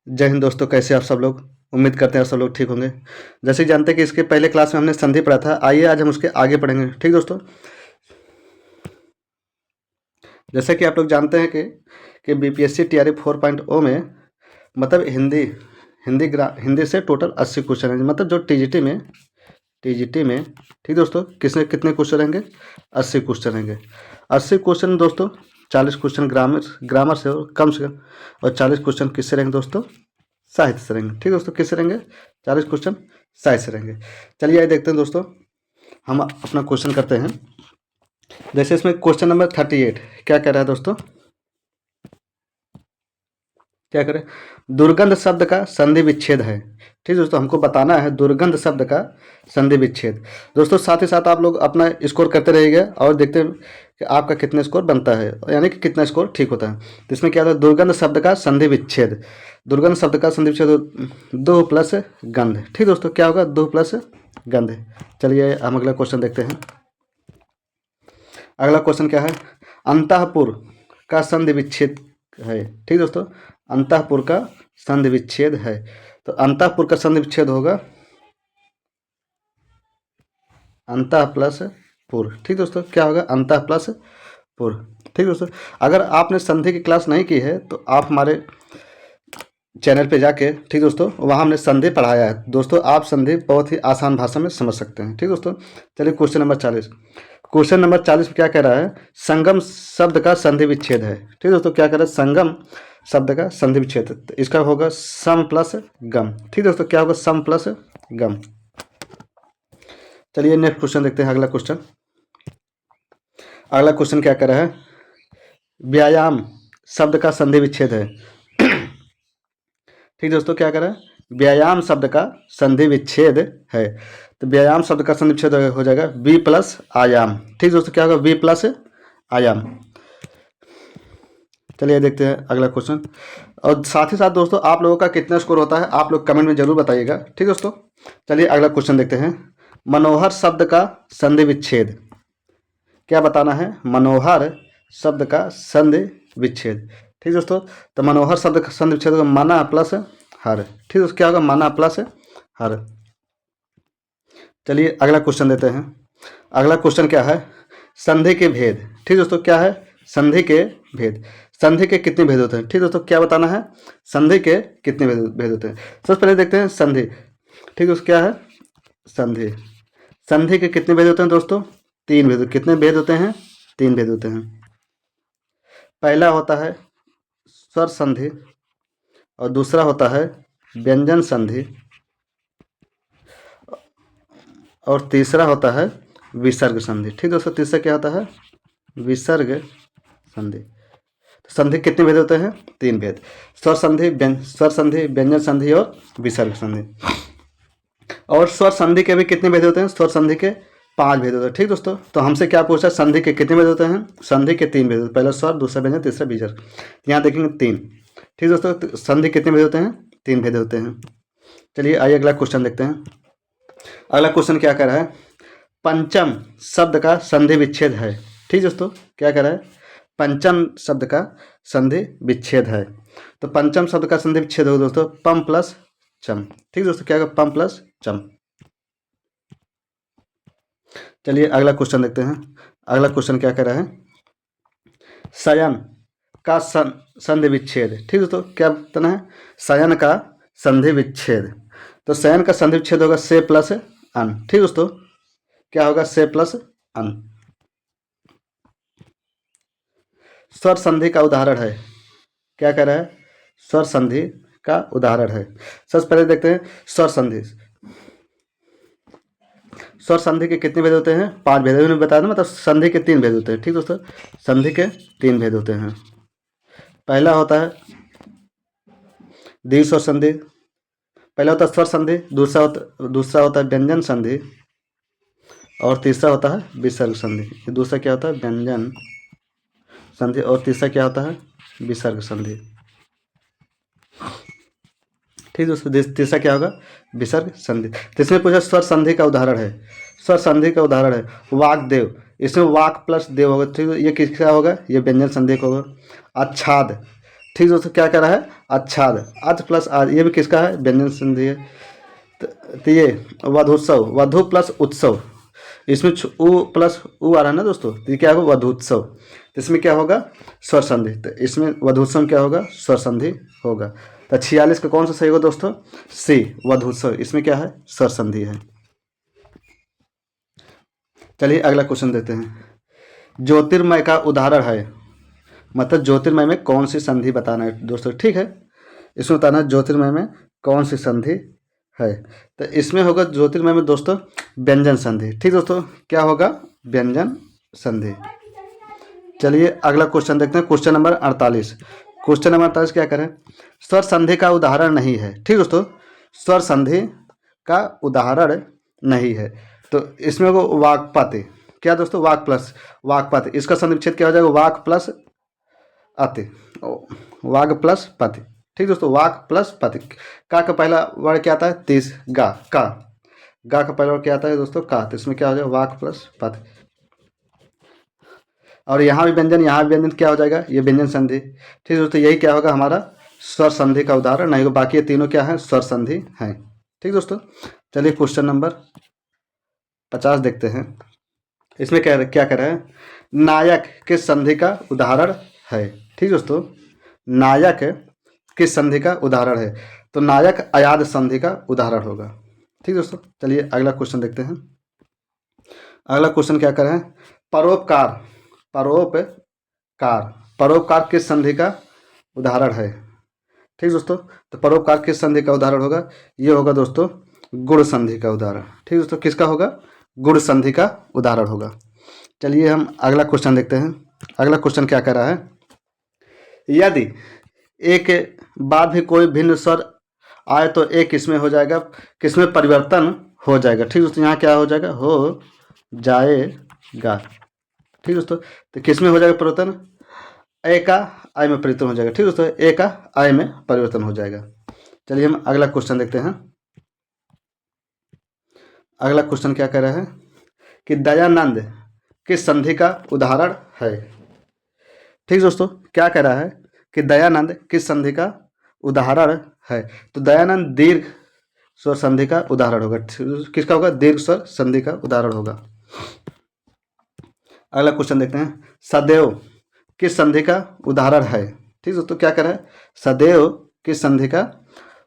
जय हिंद दोस्तों, कैसे आप सब लोग। उम्मीद करते हैं आप सब लोग ठीक होंगे। जैसे कि जानते हैं कि इसके पहले क्लास में हमने संधि पढ़ा था, आइए आज हम उसके आगे पढ़ेंगे। ठीक दोस्तों, जैसे कि आप लोग जानते हैं कि बीपीएससी टीआरई 4.0 में मतलब हिंदी से टोटल 80 क्वेश्चन है। मतलब जो टीजीटी में ठीक दोस्तों, कितने क्वेश्चन रहेंगे? 80 क्वेश्चन रहेंगे। 80 क्वेश्चन दोस्तों, 40 क्वेश्चन ग्रामर से और कम से कम, और 40 क्वेश्चन किससे रहेंगे दोस्तों? साहित्य से रहेंगे। ठीक दोस्तों, किससे रहेंगे? 40 क्वेश्चन साहित्य से रहेंगे। चलिए आइए देखते हैं दोस्तों, हम अपना क्वेश्चन करते हैं। जैसे इसमें क्वेश्चन नंबर 38 क्या कह रहा है दोस्तों? क्या करें? दुर्गंध शब्द का संधि विच्छेद है। ठीक दोस्तों, हमको बताना है दुर्गंध शब्द का संधि विच्छेद। दोस्तों साथ ही साथ आप लोग अपना स्कोर करते रहिएगा और देखते हैं कि आपका कितना स्कोर बनता है, यानी कि कितना स्कोर ठीक होता है। तो इसमें क्या होता है? दुर्गंध शब्द का संधि विच्छेद। दुर्गंध शब्द का संधि विच्छेद दो प्लस गंध। ठीक दोस्तों, क्या होगा? दो प्लस गंध। चलिए हम अगला क्वेश्चन देखते हैं। अगला क्वेश्चन क्या है? अंतःपुर का संधि विच्छेद है। ठीक दोस्तों, अंतःपुर का संधि विच्छेद है। तो अंतःपुर का संधि विच्छेद होगा अंतः प्लस पुर। ठीक दोस्तों, क्या होगा? अंतः प्लस पुर। ठीक दोस्तों, अगर आपने संधि की क्लास नहीं की है तो आप हमारे चैनल पे जाके, ठीक दोस्तों, वहाँ हमने संधि पढ़ाया है दोस्तों। आप संधि बहुत ही आसान भाषा में समझ सकते हैं। ठीक दोस्तों, चलिए क्वेश्चन नंबर 40। क्वेश्चन नंबर 40 में क्या कह रहा है? संगम शब्द का संधि विच्छेद है। ठीक दोस्तों, क्या कह रहा है? संगम शब्द का संधि विच्छेद। तो इसका होगा सम प्लस गम। ठीक दोस्तों, क्या होगा? सम प्लस गम। चलिए नेक्स्ट क्वेश्चन देखते हैं। अगला क्वेश्चन क्या कह रहा है? व्यायाम शब्द का संधि विच्छेद है। ठीक दोस्तों, क्या कह रहा है? व्यायाम शब्द का संधि विच्छेद है। तो व्यायाम शब्द का संधि विच्छेद हो जाएगा वी प्लस आयाम। ठीक दोस्तों, क्या होगा? वी प्लस आयाम। चलिए देखते हैं अगला क्वेश्चन। और साथ ही साथ दोस्तों, आप लोगों का कितना स्कोर होता है आप लोग कमेंट में जरूर बताइएगा। ठीक दोस्तों, चलिए अगला क्वेश्चन देखते हैं। मनोहर शब्द का संधि विच्छेद। क्या बताना है? मनोहर शब्द का संधि विच्छेद। ठीक दोस्तों, तो मनोहर शब्द का संधि विच्छेद होगा मना प्लस हर। ठीक दोस्तों, क्या होगा? मना प्लस हर। चलिए अगला क्वेश्चन देते हैं। अगला क्वेश्चन क्या है? संधि के भेद। ठीक दोस्तों, क्या है? संधि के भेद। संधि के कितने भेद होते हैं? ठीक दोस्तों, क्या बताना है? संधि के कितने भेद होते हैं? सबसे पहले देखते हैं संधि। ठीक दोस्तों, क्या है? संधि। संधि के कितने भेद होते हैं दोस्तों? तीन भेद। कितने भेद होते हैं? तीन भेद होते हैं। पहला होता है स्वर संधि, और दूसरा होता है व्यंजन संधि, और तीसरा होता है विसर्ग संधि। ठीक दोस्तों, तीसरा क्या होता है? विसर्ग संधि। संधि कितने भेद होते हैं? तीन भेद। स्वर संधि, व्यंजन संधि और विसर्ग संधि। और स्वर संधि के भी कितने भेद होते हैं? स्वर संधि के 5 भेद होते हैं। ठीक दोस्तों, तो हमसे क्या पूछा? संधि के कितने भेद होते हैं? संधि के 3 भेद होते हैं। पहला स्वर, दूसरा व्यंजन, तीसरा विसर्ग। यहाँ देखेंगे 3। ठीक दोस्तों, तो संधि कितने भेद होते हैं? 3 भेद होते हैं। चलिए आइए अगला क्वेश्चन देखते हैं। अगला क्वेश्चन क्या कह रहा है? पंचम शब्द का संधि विच्छेद है। ठीक दोस्तों, क्या कह रहा है? पंचम शब्द का संधि विच्छेद है। तो पंचम शब्द का संधि विच्छेद होगा दोस्तों पम प्लस चम। ठीक दोस्तों, क्या होगा? पम प्लस चम। चलिए अगला क्वेश्चन देखते हैं। अगला क्वेश्चन क्या कह रहा है? शयन का संधि विच्छेद। ठीक दोस्तों, क्या बताना है? शयन का संधि विच्छेद। तो शयन का संधि विच्छेद होगा से प्लस अन। ठीक दोस्तों, क्या होगा? से प्लस अन। स्वर संधि का उदाहरण है। क्या कह रहा है? स्वर संधि का उदाहरण है। सबसे पहले देखते हैं स्वर संधि। स्वर संधि के कितने भेद होते हैं? 5 भेद। मैंने बताया था, मतलब संधि के 3 भेद होते हैं। ठीक दोस्तों, संधि के 3 भेद होते हैं। पहला होता है द्विस्वर संधि। पहला होता है स्वर संधि, दूसरा होता है व्यंजन संधि, और तीसरा होता है विसर्ग संधि। दूसरा क्या होता है? व्यंजन संधि, और तीसरा क्या होता है? विसर्ग संधि। ठीक दोस्तों, तीसरा क्या होगा? विसर्ग संधि। तो इसमें पूछा स्वर संधि का उदाहरण है। स्वर संधि का उदाहरण है वाकदेव। इसमें वाक प्लस देव होगा। ठीक है, ये किसका होगा? ये व्यंजन संधि का होगा। आच्छाद, ठीक दोस्तों, क्या कह रहा है, आच्छाद, अच प्लस आज, ये भी किसका है, व्यंजन संधि है। तो ये वधोत्सव, वधु प्लस उत्सव, इसमें उ प्लस उ आ रहा है ना दोस्तों, तो ये क्या होगा, वधोत्सव। तो इसमें क्या होगा, स्वर संधि, तो इसमें वधोत्सव में क्या होगा, स्वर संधि होगा। तो 46 का कौन सा सही होगा दोस्तों, सी, वधोत्सव, इसमें क्या है, स्वर संधि है। चलिए अगला क्वेश्चन देते हैं। ज्योतिर्मय का उदाहरण है, मतलब ज्योतिर्मय में कौन सी संधि बताना है दोस्तों, ठीक है, इसमें बताना है ज्योतिर्मय में कौन सी संधि है। तो इसमें होगा ज्योतिर्मय में दोस्तों व्यंजन संधि, ठीक दोस्तों, क्या होगा, व्यंजन संधि। चलिए अगला क्वेश्चन देखते हैं, क्वेश्चन नंबर 48। क्वेश्चन नंबर 48 क्या करें, स्वर संधि का उदाहरण नहीं है, ठीक दोस्तों, स्वर संधि का उदाहरण नहीं है। तो इसमें वो वाक्पाति, क्या दोस्तों, वाक प्लस वाक्पाति, इसका संधि विच्छेद क्या हो जाएगा, वाक प्लस अति, वाग प्लस पति, ठीक दोस्तों, वाक प्लस पति। का पहला वर्ड क्या आता है, तीस, गा का, गा का पहला वर्ड क्या आता है दोस्तों, का, तो इसमें क्या हो जाएगा, वाक प्लस पति। और यहाँ भी व्यंजन, यहाँ भी व्यंजन, क्या हो जाएगा, ये व्यंजन संधि, ठीक दोस्तों, यही क्या होगा हमारा स्वर संधि का उदाहरण नहीं होगा, बाकी ये तीनों क्या है, स्वर संधि हैं, ठीक दोस्तों। चलिए क्वेश्चन नंबर 50 देखते हैं। इसमें क्या क्या कह रहे हैं, नायक किस संधि का उदाहरण है, ठीक दोस्तों, नायक किस संधि का उदाहरण है, तो नायक अयाद संधि का उदाहरण होगा, ठीक दोस्तों। चलिए अगला क्वेश्चन देखते हैं। अगला क्वेश्चन क्या कर रहे हैं, परोपकार, परोपकार, परोपकार किस संधि का उदाहरण है, ठीक दोस्तों, तो परोपकार किस संधि का उदाहरण होगा, ये होगा दोस्तों गुण संधि का उदाहरण, ठीक दोस्तों, किसका होगा, गुण संधि का उदाहरण होगा। चलिए हम अगला क्वेश्चन देखते हैं। अगला क्वेश्चन क्या कह रहा है, यदि एक बाद भी कोई भिन्न स्वर आए तो एक किसमें हो जाएगा, किसमें परिवर्तन हो जाएगा, ठीक दोस्तों, यहाँ क्या हो जाएगा, हो जाएगा, ठीक दोस्तों, तो किसमें हो जाएगा परिवर्तन, ए का आई में परिवर्तन हो जाएगा, ठीक दोस्तों, ए का आई में परिवर्तन हो जाएगा। चलिए हम अगला क्वेश्चन देखते हैं। अगला क्वेश्चन क्या कह रहा है कि दयानंद किस संधि का उदाहरण है, ठीक दोस्तों, क्या कह रहा है कि दयानंद किस संधि का उदाहरण है, तो दयानंद दीर्घ स्वर संधि का उदाहरण होगा, किसका होगा, दीर्घ स्वर संधि का उदाहरण होगा। अगला क्वेश्चन देखते हैं, सदैव किस संधि का उदाहरण है, ठीक दोस्तों, क्या कह रहा है, सदैव किस संधि का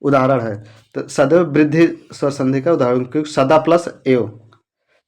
उदाहरण है, तो सदैव वृद्धि स्वर संधि का उदाहरण, क्योंकि सदा प्लस एव,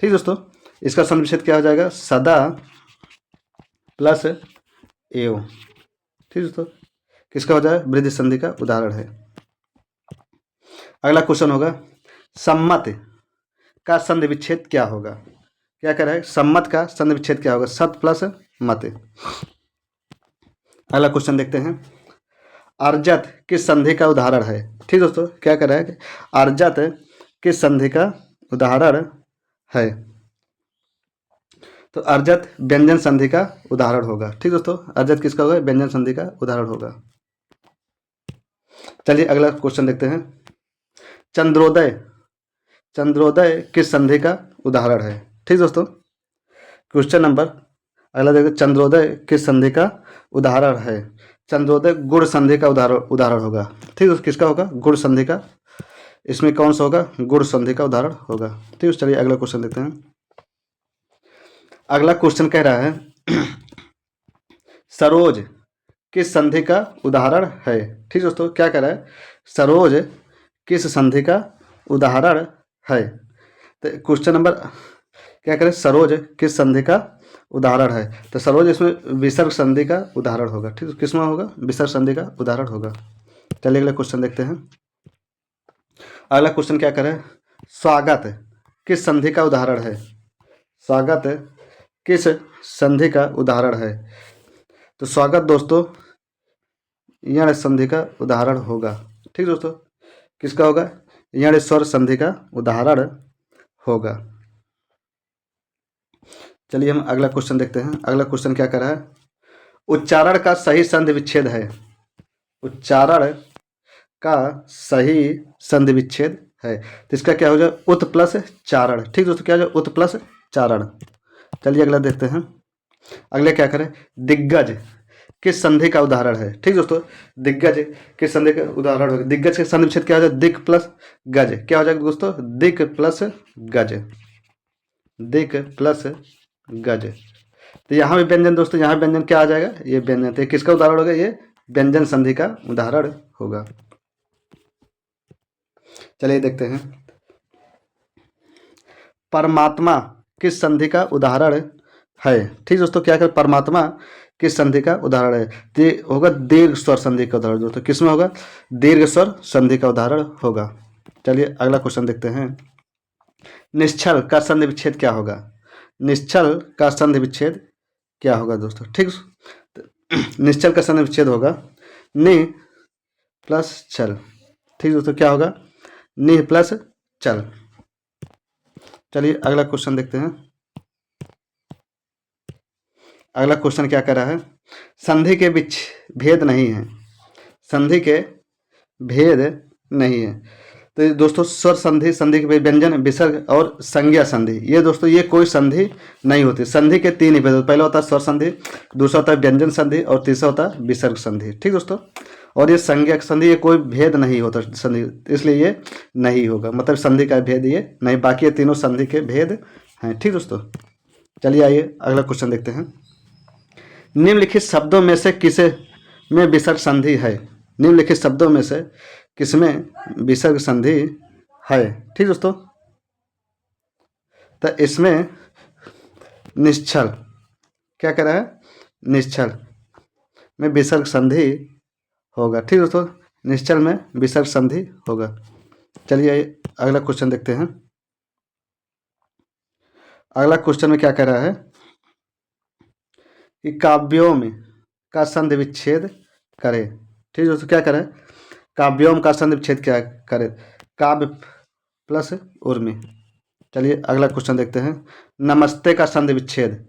ठीक दोस्तों, इसका संधि विच्छेद क्या हो जाएगा, सदा प्लस एव, ठीक दोस्तों, किसका हो जाएगा, वृद्धि संधि का उदाहरण है। अगला क्वेश्चन होगा, सम्मत का संधि विच्छेद क्या होगा, क्या कह रहा है, सम्मत का संधि विच्छेद क्या होगा, सत प्लस मत। अगला क्वेश्चन देखते हैं, अर्जत किस संधि का उदाहरण है, ठीक दोस्तों, क्या कह रहा है, अर्जत किस संधि का उदाहरण है, तो अर्जत व्यंजन संधि का उदाहरण होगा, ठीक दोस्तों, अर्जत किसका होगा, व्यंजन संधि का उदाहरण होगा। चलिए अगला क्वेश्चन देखते हैं, चंद्रोदय, चंद्रोदय किस संधि का उदाहरण है, ठीक दोस्तों, क्वेश्चन नंबर अगला देखते, चंद्रोदय किस संधि का उदाहरण है, चंद्रोदय गुण संधि का उदाहरण होगा, ठीक है, किसका होगा, गुण संधि का, इसमें कौन सा होगा, गुण संधि का उदाहरण होगा, ठीक है। चलिए अगला क्वेश्चन देखते हैं। अगला क्वेश्चन कह रहा है सरोज किस संधि का उदाहरण है, ठीक दोस्तों, क्या कह रहा है, सरोज किस संधि का उदाहरण है, तो क्वेश्चन नंबर क्या करें, सरोज किस संधि का उदाहरण है, तो सरोज इसमें विसर्ग संधि का उदाहरण होगा, ठीक है, किसमें होगा, विसर्ग संधि का उदाहरण होगा। चलिए अगला क्वेश्चन देखते हैं। अगला क्वेश्चन क्या करें, स्वागत किस संधि का उदाहरण है, स्वागत किस संधि का उदाहरण है, तो स्वागत दोस्तों यण संधि का उदाहरण होगा, ठीक दोस्तों, किसका होगा, यण स्वर संधि का उदाहरण होगा। चलिए हम अगला क्वेश्चन देखते हैं। अगला क्वेश्चन क्या कर रहा है, उच्चारण का सही संधि विच्छेद है, उच्चारण का सही संधि विच्छेद है, तो इसका क्या हो जाए, उत प्लस चारण, ठीक दोस्तों, क्या हो जाए, उत प्लस चारण। चलिए अगला देखते हैं। अगले क्या करें, दिग्गज किस संधि का उदाहरण है? ठीक दोस्तों, दिग्गज किस संधि का उदाहरण होगा? दिग्गज के संधि विच्छेद क्या हो जाएगा? दिक् प्लस गज। क्या हो जाएगा दोस्तों? दिक् प्लस गज, दिक् प्लस गज। तो यहाँ भी व्यंजन दोस्तों, यहाँ व्यंजन क्या आ जाएगा? ये व्यंजन। तो किसका उदाहरण होगा? ये व्यंजन संधि का उदाहरण होगा। चलिए देखते हैं, परमात्मा किस संधि का उदाहरण है? ठीक दोस्तों, क्या कर परमात्मा किस संधि का उदाहरण है? तो ये होगा दीर्घ स्वर संधि का उदाहरण दोस्तों। किसमें होगा? दीर्घ स्वर संधि का उदाहरण होगा। चलिए अगला क्वेश्चन देखते हैं, निश्चल का संधि विच्छेद क्या होगा? निश्चल का संधि विच्छेद क्या होगा दोस्तों? ठीक, निश्चल का संधि विच्छेद होगा नि प्लस चल। ठीक दोस्तों, क्या होगा? नि प्लस चल। चलिए अगला क्वेश्चन देखते हैं, अगला क्वेश्चन क्या कर रहा है, संधि के बीच भेद नहीं है, संधि के भेद नहीं है। तो दोस्तों स्वर संधि, संधि के व्यंजन, विसर्ग और संज्ञा संधि, ये दोस्तों ये कोई संधि नहीं होती। संधि के तीन ही भेद होते, पहला होता है स्वर संधि, दूसरा होता है व्यंजन संधि और तीसरा होता है विसर्ग संधि। ठीक दोस्तों, और ये संज्ञा संधि, ये कोई भेद नहीं होता संधि, इसलिए ये नहीं होगा, मतलब संधि का भेद ये नहीं, बाकी ये तीनों संधि के भेद हैं। ठीक दोस्तों, चलिए आइए अगला क्वेश्चन देखते हैं, निम्नलिखित शब्दों में से किसे में विसर्ग संधि है? निम्नलिखित शब्दों में से किसमें विसर्ग संधि है? ठीक दोस्तों, तो इसमें निश्चल, क्या कह रहा है? निश्चल में विसर्ग संधि होगा। ठीक दोस्तों, निश्चल में विसर्ग संधि होगा। चलिए अगला क्वेश्चन देखते हैं, अगला क्वेश्चन में क्या कह रहा है कि काव्यों में का संधि विच्छेद करे। ठीक दोस्तों, क्या करे? काव्यों का संधि विच्छेद क्या करे? काव्य प्लस उर्मी। चलिए अगला क्वेश्चन देखते हैं, नमस्ते का संधि विच्छेद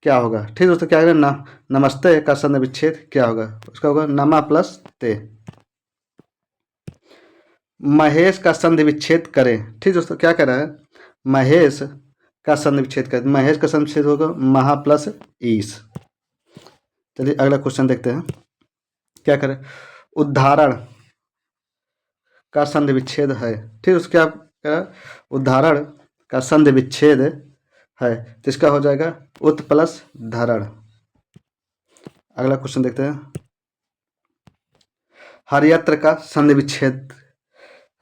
क्या होगा? ठीक दोस्तों, क्या करें? नमस्ते का संधि विच्छेद क्या होगा? उसका होगा नमा प्लस ते। महेश का संधि विच्छेद करें। ठीक दोस्तों, क्या कर रहा है? महेश का संधि विच्छेद करें, महेश का संधि विच्छेद होगा महा प्लस ईश। चलिए अगला क्वेश्चन देखते हैं, क्या करें? उदाहरण का संधि विच्छेद है। ठीक है, क्या करें? उदाहरण का संधि विच्छेद है, तो इसका हो जाएगा उत प्लस धरण। अगला क्वेश्चन देखते हैं, हर्यत्र का संधि विच्छेद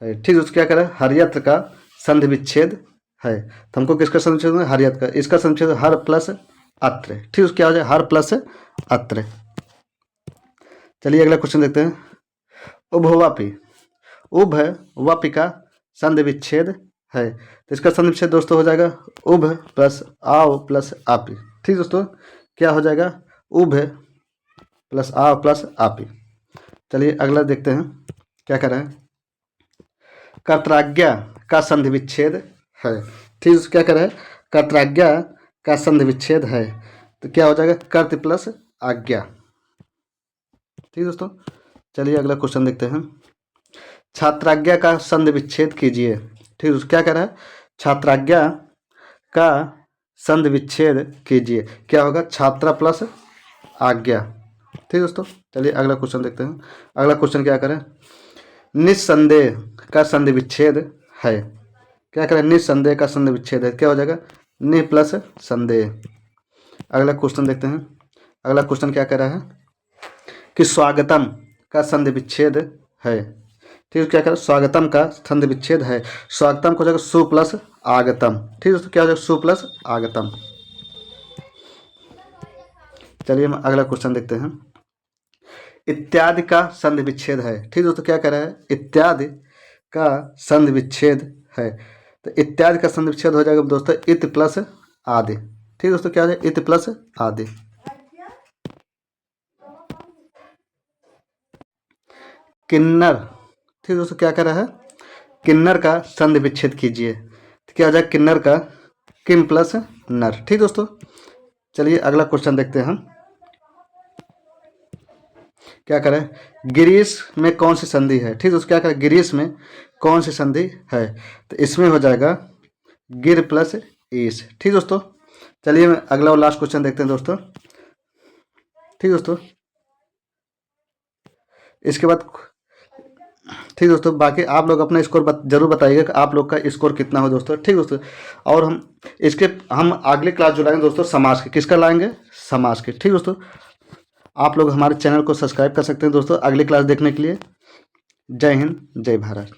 है। ठीक है, क्या करें? हर्यत्र का संधि विच्छेद है, तो हमको किसका संधि विच्छेद है? हर्यत्र का। इसका संधि विच्छेद हर प्लस अत्र। ठीक है, क्या हो जाए? हर प्लस अत्र। चलिए अगला क्वेश्चन देखते हैं, उभवापी, उभ वापी का संधि विच्छेद है, तो इसका संधि विच्छेद दोस्तों हो जाएगा उभ प्लस आव प्लस आपी। ठीक दोस्तों, क्या हो जाएगा? उभ प्लस आव प्लस आपी। चलिए अगला देखते हैं, क्या कर रहे हैं, कर्त्राज्ञा का संधि विच्छेद है। ठीक दोस्तों, क्या कर रहे हैं? कर्त्राज्ञा का संधि विच्छेद है, तो क्या हो जाएगा? कर्त प्लस आज्ञा। ठीक दोस्तों, चलिए अगला क्वेश्चन देखते हैं, छात्राज्ञा का संधि विच्छेद कीजिए। ठीक है, क्या कह रहा है? छात्राज्ञा का संधि विच्छेद कीजिए, क्या होगा? छात्रा प्लस आज्ञा। ठीक दोस्तों, चलिए अगला क्वेश्चन देखते हैं, अगला क्वेश्चन क्या करें, निस्संदेह का संधि विच्छेद है। क्या करें? निस्संदेह का संधि विच्छेद है, क्या हो जाएगा? नि प्लस संदेह। अगला क्वेश्चन देखते हैं, अगला क्वेश्चन क्या कह रहा है कि स्वागतम का संधि विच्छेद है। ठीक है, क्या करें? स्वागतम का संधि विच्छेद है, स्वागतम को हो जाएगा सु प्लस आगतम। ठीक है दोस्तों, क्या हो जाएगा? सु प्लस आगतम। चलिए हम अगला क्वेश्चन देखते हैं, इत्यादि का संधि विच्छेद है। ठीक दोस्तों, क्या कह रहा है? इत्यादि का संधि विच्छेद है, तो इत्यादि का संधि विच्छेद हो जाएगा दोस्तों इत प्लस आदि। ठीक दोस्तों, क्या हो जाएगा? इत प्लस आदि। किन्नर, ठीक दोस्तों, क्या कह रहा है? किन्नर का संधि विच्छेद कीजिए, तो क्या हो जाएगा? किन्नर का किम प्लस नर। ठीक दोस्तों, चलिए अगला क्वेश्चन देखते हैं हम, क्या करें? गिरीश में कौन सी संधि है। ठीक दोस्तों, क्या करें? गिरीश में कौन सी संधि है, तो इसमें हो जाएगा गिर प्लस ईश। ठीक दोस्तों, चलिए अगला और लास्ट क्वेश्चन देखते हैं दोस्तों। ठीक दोस्तों, इसके बाद ठीक दोस्तों, बाकी आप लोग अपना स्कोर जरूर बताइएगा कि आप लोग का स्कोर कितना हो दोस्तों। ठीक दोस्तों, और हम अगली क्लास जो लाएंगे दोस्तों समाज की, किसका लाएंगे, समाज की। ठीक दोस्तों, आप लोग हमारे चैनल को सब्सक्राइब कर सकते हैं दोस्तों अगली क्लास देखने के लिए। जय हिंद, जय भारत।